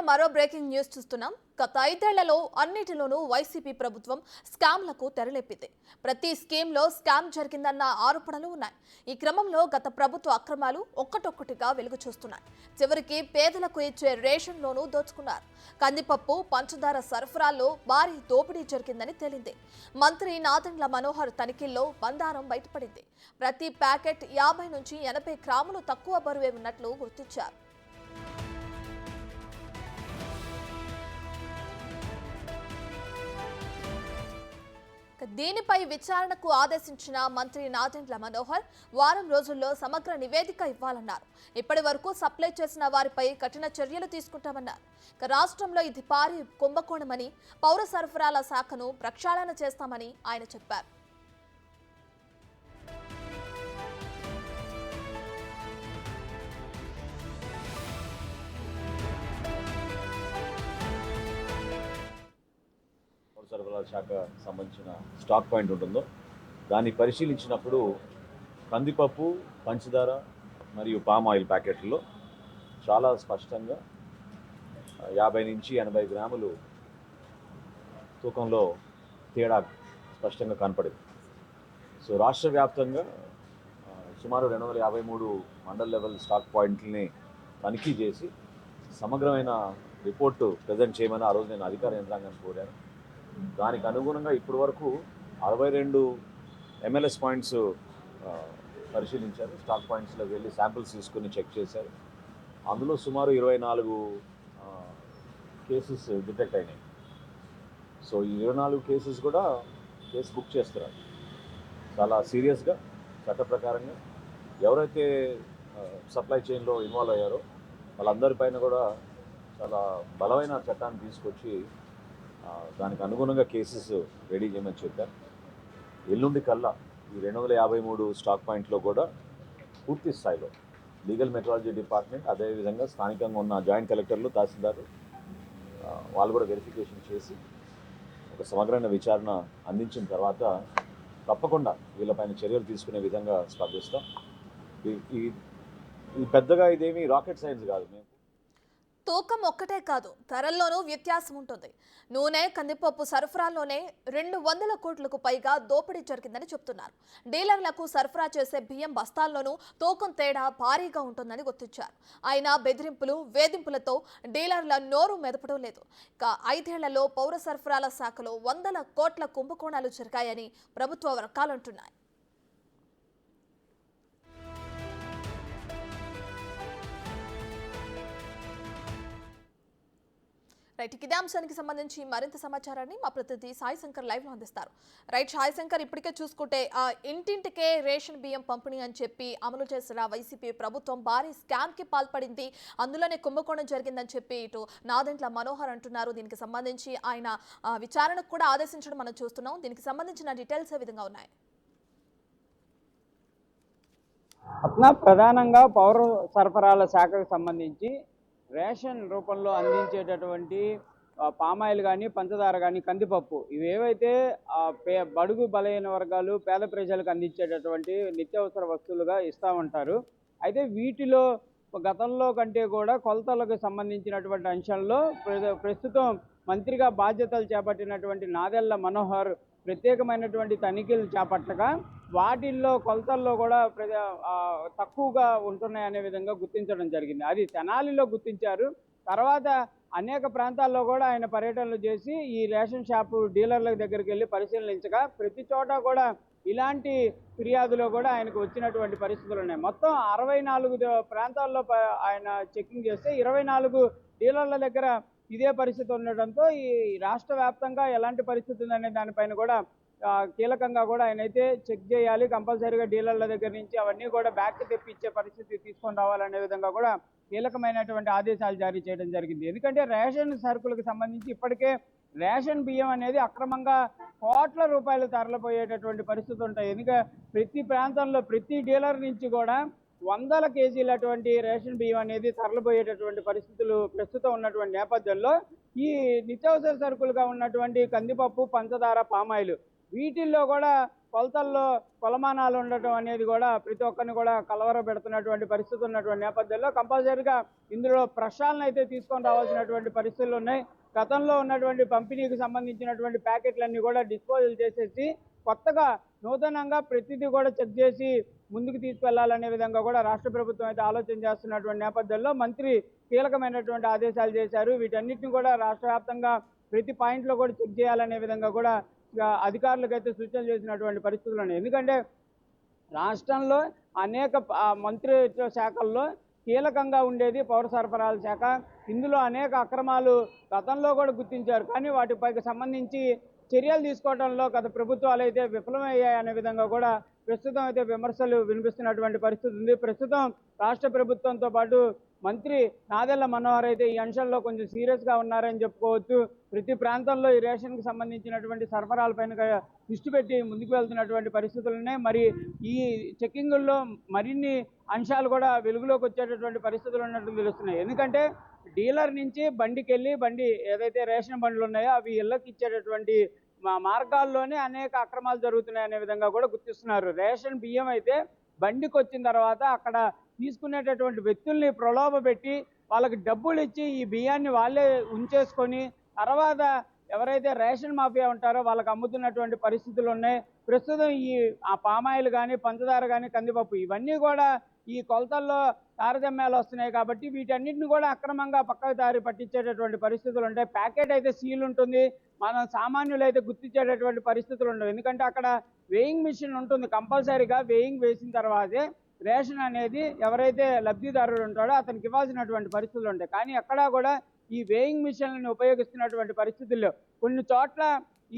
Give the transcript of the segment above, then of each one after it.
మరో breaking news చూస్తున్నాం. గత 5 ఏళ్లలో అన్నిటిలోనూ వైసీపీ ప్రభుత్వం స్కామ్లకు తెరలేపింది. ప్రతి స్కీమ్లో స్కామ్ జరిగిందన్న ఆరోపణలు ఉన్నాయి. ఈ క్రమంలో గత ప్రభుత్వ అక్రమాలు ఒక్కటొక్కటిగా వెలుగు చూస్తున్నాయి. చివరికి పేదలకు ఇచ్చే రేషన్లోనూ దోచుకున్నారు. కందిపప్పు, పంచదార సరఫరాల్లో భారీ దోపిడీ జరిగిందని తేలింది. మంత్రి నాదెండ్ల మనోహర్ తనిఖీల్లో బండారం బయటపడింది. ప్రతి ప్యాకెట్ 50 నుంచి 80 గ్రాములు తక్కువ బరువే ఉన్నట్లు గుర్తించారు. దీనిపై విచారణకు ఆదేశించిన మంత్రి నాదెండ్ల మనోహర్ వారం రోజుల్లో సమగ్ర నివేదిక ఇవ్వాలన్నారు. ఇప్పటి వరకు సప్లై చేసిన వారిపై కఠిన చర్యలు తీసుకుంటామన్నారు. రాష్ట్రంలో ఇది భారీ కుంభకోణమని, పౌర సరఫరాల శాఖను ప్రక్షాళన చేస్తామని ఆయన చెప్పారు. సరఫరాల శాఖ సంబంధించిన స్టాక్ పాయింట్ ఉంటుందో దాన్ని పరిశీలించినప్పుడు కందిపప్పు, పంచదార మరియు పామ్ ఆయిల్ ప్యాకెట్లలో చాలా స్పష్టంగా 50 నుంచి 80 గ్రాములు తూకంలో తేడా స్పష్టంగా కనపడింది. సో రాష్ట్ర వ్యాప్తంగా సుమారు 253 మండల్ లెవెల్ స్టాక్ పాయింట్లని తనిఖీ చేసి సమగ్రమైన రిపోర్టు ప్రజెంట్ చేయమని ఆ రోజు నేను అధికార యంత్రాంగాన్ని కోరాను. దానికి అనుగుణంగా ఇప్పటి వరకు 62 MLS పాయింట్స్ పరిశీలించారు. స్టాక్ పాయింట్స్లోకి వెళ్ళి శాంపిల్స్ తీసుకుని చెక్ చేశారు. అందులో సుమారు 24 కేసెస్ డిటెక్ట్ అయినాయి. సో ఈ 24 కేసెస్ కూడా కేసు బుక్ చేస్తున్నారు. చాలా సీరియస్గా చట్ట ప్రకారంగా ఎవరైతే సప్లై చైన్లో ఇన్వాల్వ్ అయ్యారో వాళ్ళందరిపైన కూడా చాలా బలమైన చట్టాన్ని తీసుకొచ్చి దానికి అనుగుణంగా కేసెస్ రెడీ చేయమని చెప్పారు. ఎల్లుండి కల్లా ఈ 253 స్టాక్ పాయింట్లో కూడా పూర్తి స్థాయిలో లీగల్ మెట్రాలజీ డిపార్ట్మెంట్, అదేవిధంగా స్థానికంగా ఉన్న జాయింట్ కలెక్టర్లు, తహసీల్దారు వాళ్ళు కూడా వెరిఫికేషన్ చేసి ఒక సమగ్రమైన విచారణ అందించిన తర్వాత తప్పకుండా వీళ్ళపైన చర్యలు తీసుకునే విధంగా స్పందిస్తాం. ఈ పెద్దగా ఇదేమీ రాకెట్ సైన్స్ కాదు. మేము తూకం ఒక్కటే కాదు, ధరల్లోనూ వ్యత్యాసం ఉంటుంది. నూనె, కందిపప్పు సరఫరాలోనే 200 కోట్లకు పైగా దోపిడీ జరిగిందని చెబుతున్నారు. డీలర్లకు సరఫరా చేసే బియ్యం బస్తాల్లోనూ తూకం తేడా భారీగా ఉంటుందని గుర్తించారు. అయినా బెదిరింపులు, వేధింపులతో డీలర్ల నోరు మెదపడం లేదు. ఇక 5 ఏళ్లలో పౌర సరఫరాల శాఖలో 100 కోట్ల కుంభకోణాలు జరిగాయని ప్రభుత్వ వర్గాలంటున్నాయి. రైట్, ఇదే అంశానికి సంబంధించి మరింత సమాచారాన్ని మా ప్రతినిధి సాయి శంకర్ లైవ్ లో అందిస్తారు. రైట్ సాయి శంకర్, ఇప్పటికే చూసుకుంటే ఇంటింటికే రేషన్ బియ్యం పంపిణీ అని చెప్పి అమలు చేసిన వైసీపీ ప్రభుత్వం భారీ స్కామ్ కి పాల్పడింది, అందులోనే కుంభకోణం జరిగిందని చెప్పి ఇటు నాదెండ్ల మనోహర్ అంటున్నారు. దీనికి సంబంధించి ఆయన విచారణకు కూడా ఆదేశించడం మనం చూస్తున్నాం. దీనికి సంబంధించిన డీటెయిల్స్ ఏ విధంగా ఉన్నాయి? ప్రధానంగా పౌర సరఫరాల శాఖకు సంబంధించి రేషన్ రూపంలో అందించేటటువంటి పామాయిల్ కానీ, పంచదార కానీ, కందిపప్పు ఇవేవైతే బడుగు బలైన వర్గాలు, పేద ప్రజలకు అందించేటటువంటి నిత్యావసర వస్తువులుగా ఇస్తూ ఉంటారు. అయితే వీటిలో గతంలో కంటే కూడా కొలతలకు సంబంధించినటువంటి అంశంలో ప్రస్తుతం మంత్రిగా బాధ్యతలు చేపట్టినటువంటి నాదెళ్ల మనోహర్ ప్రత్యేకమైనటువంటి తనిఖీలు చేపట్టగా వాటిల్లో కొలతల్లో కూడా తక్కువగా ఉంటున్నాయి అనే విధంగా గుర్తించడం జరిగింది. అది తెనాలిలో గుర్తించారు. తర్వాత అనేక ప్రాంతాల్లో కూడా ఆయన పర్యటనలు చేసి ఈ రేషన్ షాపు డీలర్ల దగ్గరికి వెళ్ళి పరిశీలించగా ప్రతి చోట కూడా ఇలాంటి ఫిర్యాదులో కూడా ఆయనకు వచ్చినటువంటి పరిస్థితులు ఉన్నాయి. మొత్తం 64 ప్రాంతాల్లో ఆయన చెకింగ్ చేస్తే 24 డీలర్ల దగ్గర ఇదే పరిస్థితి ఉండడంతో ఈ రాష్ట్ర వ్యాప్తంగా ఎలాంటి పరిస్థితి ఉందనే దానిపైన కూడా కీలకంగా కూడా ఆయన అయితే చెక్ చేయాలి, కంపల్సరీగా డీలర్ల దగ్గర నుంచి అవన్నీ కూడా బ్యాక్ తెప్పించే పరిస్థితి తీసుకొని రావాలనే విధంగా కూడా కీలకమైనటువంటి ఆదేశాలు జారీ చేయడం జరిగింది. ఎందుకంటే రేషన్ సరుకులకు సంబంధించి ఇప్పటికే రేషన్ బియ్యం అనేది అక్రమంగా కోట్ల రూపాయలు తరలిపోయేటటువంటి పరిస్థితి ఉంటాయి. ఎందుకంటే ప్రతి ప్రాంతంలో ప్రతి డీలర్ నుంచి కూడా 100 కేజీల అటువంటి రేషన్ బియ్యం అనేది తరలిపోయేటటువంటి పరిస్థితులు ప్రస్తుతం ఉన్నటువంటి నేపథ్యంలో ఈ నిత్యావసర సరుకులుగా ఉన్నటువంటి కందిపప్పు, పంచదార, పామాయిల్ వీటిల్లో కూడా కొలతల్లో కొలమానాలు ఉండటం అనేది కూడా ప్రతి ఒక్కరిని కూడా కలవర పెడుతున్నటువంటి పరిస్థితి ఉన్నటువంటి నేపథ్యంలో కంపల్సరీగా ఇందులో ప్రక్షాళన అయితే తీసుకొని రావాల్సినటువంటి పరిస్థితులు ఉన్నాయి. గతంలో ఉన్నటువంటి పంపిణీకి సంబంధించినటువంటి ప్యాకెట్లన్నీ కూడా డిస్పోజల్ చేసేసి కొత్తగా నూతనంగా ప్రతిదీ కూడా చెక్ చేసి ముందుకు తీసుకెళ్లాలనే విధంగా కూడా రాష్ట్ర ప్రభుత్వం అయితే ఆలోచన చేస్తున్నటువంటి నేపథ్యంలో మంత్రి కీలకమైనటువంటి ఆదేశాలు చేశారు. వీటన్నిటిని కూడా రాష్ట్ర వ్యాప్తంగా ప్రతి పాయింట్లో కూడా చెక్ చేయాలనే విధంగా కూడా అధికారులకు అయితే సూచన చేసినటువంటి పరిస్థితులు ఉన్నాయి. ఎందుకంటే రాష్ట్రంలో అనేక మంత్రిత్వ శాఖల్లో కీలకంగా ఉండేది పౌర సరఫరాల శాఖ. ఇందులో అనేక అక్రమాలు గతంలో కూడా గుర్తించారు, కానీ వాటిపైకి సంబంధించి చర్యలు తీసుకోవడంలో గత ప్రభుత్వాలు అయితే విఫలమయ్యాయనే విధంగా కూడా ప్రస్తుతం అయితే విమర్శలు వినిపిస్తున్నటువంటి పరిస్థితి ఉంది. ప్రస్తుతం రాష్ట్ర ప్రభుత్వంతో పాటు మంత్రి నాదెళ్ల మనోహర్ అయితే ఈ అంశంలో కొంచెం సీరియస్గా ఉన్నారని చెప్పుకోవచ్చు. ప్రతి ప్రాంతంలో ఈ రేషన్కి సంబంధించినటువంటి సరఫరాలపైన దృష్టి పెట్టి ముందుకు వెళ్తున్నటువంటి పరిస్థితులు ఉన్నాయి. మరి ఈ చెక్కింగుల్లో మరిన్ని అంశాలు కూడా వెలుగులోకి వచ్చేటటువంటి పరిస్థితులు ఉన్నట్టు తెలుస్తున్నాయి. ఎందుకంటే డీలర్ నుంచి బండికి వెళ్ళి బండి ఏదైతే రేషన్ బండ్లు ఉన్నాయో అవి ఇళ్ళకి ఇచ్చేటటువంటి మార్గాల్లోనే అనేక అక్రమాలు జరుగుతున్నాయనే విధంగా కూడా గుర్తిస్తున్నారు. రేషన్ బియ్యం అయితే బండికి వచ్చిన తర్వాత అక్కడ తీసుకునేటటువంటి వ్యక్తుల్ని ప్రలోభ పెట్టి వాళ్ళకి డబ్బులు ఇచ్చి ఈ బియ్యాన్ని వాళ్ళే ఉంచేసుకొని తర్వాత ఎవరైతే రేషన్ మాఫియా ఉంటారో వాళ్ళకి అమ్ముతున్నటువంటి పరిస్థితులు ఉన్నాయి. ప్రస్తుతం ఆ పామాయిల్ కానీ పంచదార కానీ కందిపప్పు ఇవన్నీ కూడా ఈ కొలతల్లో తారతమ్యాలు వస్తున్నాయి కాబట్టి వీటన్నిటిని కూడా అక్రమంగా పక్కకు దారి పట్టించేటటువంటి పరిస్థితులు ఉంటాయి. ప్యాకెట్ అయితే సీల్ ఉంటుంది, మనం సామాన్యులు అయితే గుర్తించేటటువంటి పరిస్థితులు ఉండవు. ఎందుకంటే అక్కడ వేయింగ్ మిషన్ ఉంటుంది, కంపల్సరీగా వేయింగ్ వేసిన తర్వాతే రేషన్ అనేది ఎవరైతే లబ్ధిదారుడు ఉంటాడో అతనికి ఇవ్వాల్సినటువంటి పరిస్థితులు ఉంటాయి. కానీ ఎక్కడా కూడా ఈ వేయింగ్ మిషన్లను ఉపయోగిస్తున్నటువంటి పరిస్థితుల్లో కొన్ని చోట్ల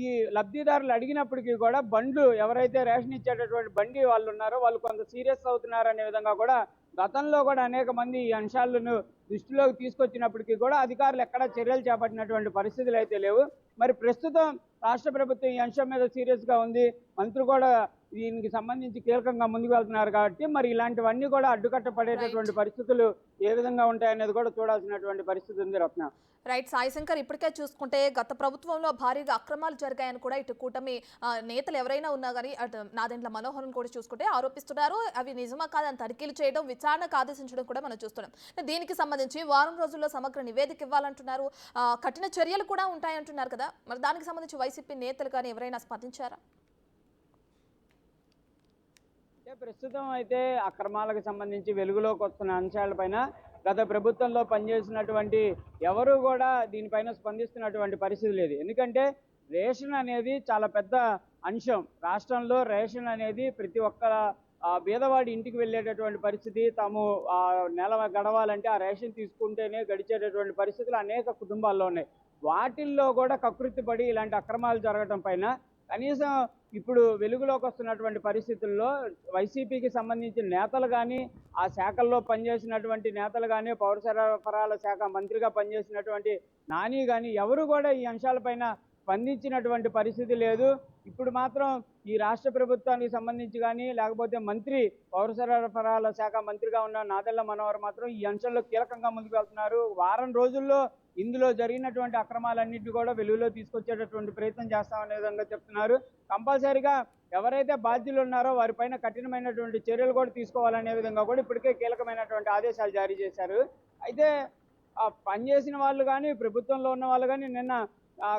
ఈ లబ్ధిదారులు అడిగినప్పటికీ కూడా బండ్లు ఎవరైతే రేషన్ ఇచ్చేటటువంటి బండి వాళ్ళు ఉన్నారో వాళ్ళు కొంత సీరియస్ అవుతున్నారు అనే విధంగా కూడా గతంలో కూడా అనేక మంది ఈ అంశాలను దృష్టిలోకి తీసుకొచ్చినప్పటికీ కూడా అధికారులు ఎక్కడా చర్యలు చేపట్టినటువంటి పరిస్థితులు అయితే లేవు. మరి ప్రస్తుతం రాష్ట్ర ప్రభుత్వం ఈ అంశం మీద సీరియస్గా ఉంది, మంత్రులు కూడా దీనికి సంబంధించి కీలకంగా ముందుకు వెళ్తున్నారు కాబట్టి మరి ఇలాంటివన్నీ కూడా అడ్డుకట్టపడేటటువంటి పరిస్థితులు ఏ విధంగా ఉంటాయనేది కూడా చూడాల్సినటువంటి పరిస్థితి ఉంది. రత్న రైట్ సాయి శంకర్, ఇప్పటికే చూసుకుంటే గత ప్రభుత్వంలో భారీగా అక్రమాలు జరిగాయని కూడా ఇటు కూటమి నేతలు ఎవరైనా ఉన్నా కానీ అటు నాదెండ్ల మనోహర్ని కూడా చూసుకుంటే ఆరోపిస్తున్నారు. అవి నిజమా కాదని తనిఖీలు చేయడం, విచారణకు ఆదేశించడం కూడా మనం చూస్తున్నాం. దీనికి సంబంధించి వారం రోజుల్లో సమగ్ర నివేదిక ఇవ్వాలంటున్నారు, కఠిన చర్యలు కూడా ఉంటాయంటున్నారు కదా. మరి దానికి సంబంధించి వైసీపీ నేతలు కానీ ఎవరైనా స్పందించారా? ప్రస్తుతం అయితే అక్రమాలకు సంబంధించి వెలుగులోకి వస్తున్న అంశాలపైన గత ప్రభుత్వంలో పనిచేసినటువంటి ఎవరు కూడా దీనిపైన స్పందిస్తున్నటువంటి పరిస్థితి లేదు. ఎందుకంటే రేషన్ అనేది చాలా పెద్ద అంశం. రాష్ట్రంలో రేషన్ అనేది ప్రతి ఒక్క పేదవాడి ఇంటికి వెళ్ళేటటువంటి పరిస్థితి. తాము నెల గడవాలంటే ఆ రేషన్ తీసుకుంటేనే గడిచేటటువంటి పరిస్థితులు అనేక కుటుంబాల్లో ఉన్నాయి. వాటిల్లో కూడా కకృతి పడి ఇలాంటి అక్రమాలు జరగడం పైన కనీసం ఇప్పుడు వెలుగులోకి వస్తున్నటువంటి పరిస్థితుల్లో వైసీపీకి సంబంధించిన నేతలు కానీ ఆ శాఖల్లో పనిచేసినటువంటి నేతలు కానీ పౌర సరఫరాల శాఖ మంత్రిగా పనిచేసినటువంటి నాని కానీ ఎవరు కూడా ఈ అంశాలపైన స్పందించినటువంటి పరిస్థితి లేదు. ఇప్పుడు మాత్రం ఈ రాష్ట్ర ప్రభుత్వానికి సంబంధించి కానీ లేకపోతే మంత్రి పౌర సరఫరాల శాఖ మంత్రిగా ఉన్న నాదెళ్ల మనోహర్ మాత్రం ఈ అంశంలో కీలకంగా ముందుకు వెళ్తున్నారు. వారం రోజుల్లో ఇందులో జరిగినటువంటి అక్రమాలన్నింటినీ కూడా వెలుగులో తీసుకొచ్చేటటువంటి ప్రయత్నం చేస్తామనే విధంగా చెప్తున్నారు. కంపల్సరీగా ఎవరైతే బాధ్యులు ఉన్నారో వారిపైన కఠినమైనటువంటి చర్యలు కూడా తీసుకోవాలనే విధంగా కూడా ఇప్పటికే కీలకమైనటువంటి ఆదేశాలు జారీ చేశారు. అయితే పనిచేసిన వాళ్ళు కానీ ప్రభుత్వంలో ఉన్న వాళ్ళు కానీ నిన్న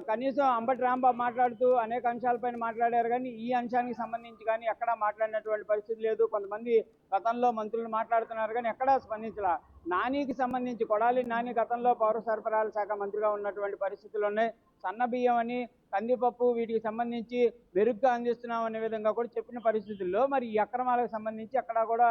కనీసం అంబటి రాంబాబు మాట్లాడుతూ అనేక అంశాలపైన మాట్లాడారు, కానీ ఈ అంశానికి సంబంధించి కానీ ఎక్కడా మాట్లాడినటువంటి పరిస్థితి లేదు. కొంతమంది గతంలో మంత్రులు మాట్లాడుతున్నారు కానీ ఎక్కడా స్పందించాల. నానికి సంబంధించి కొడాలి నాని గతంలో పౌర సరఫరాల శాఖ మంత్రిగా ఉన్నటువంటి పరిస్థితులు ఉన్నాయి. సన్న బియ్యం అని కందిపప్పు వీటికి సంబంధించి మెరుగ్గా అందిస్తున్నాం అనే విధంగా కూడా చెప్పిన పరిస్థితుల్లో మరి ఈ అక్రమాలకు సంబంధించి అక్కడ కూడా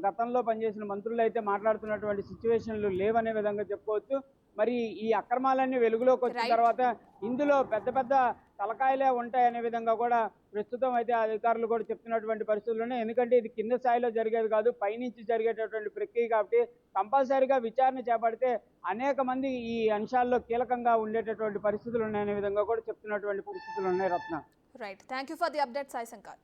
గతంలో పనిచేసిన మంత్రులు అయితే మాట్లాడుతున్నటువంటి సిచ్యువేషన్లు లేవనే విధంగా చెప్పుకోవచ్చు. మరి ఈ అక్రమాలన్నీ వెలుగులోకి వచ్చిన తర్వాత ఇందులో పెద్ద పెద్ద తలకాయలే ఉంటాయనే విధంగా కూడా ప్రస్తుతం అయితే అధికారులు కూడా చెప్తున్నటువంటి పరిస్థితులు ఉన్నాయి. ఎందుకంటే ఇది కింద స్థాయిలో జరిగేది కాదు, పైనుంచి జరిగేటటువంటి ప్రక్రియ కాబట్టి కంపల్సరీగా విచారణ చేపడితే అనేక మంది ఈ అంశాల్లో కీలకంగా ఉండేటటువంటి పరిస్థితులు ఉన్నాయనే విధంగా కూడా చెప్తున్నటువంటి పరిస్థితులు ఉన్నాయి. Ratna right, thank you for the update Sai Shankar.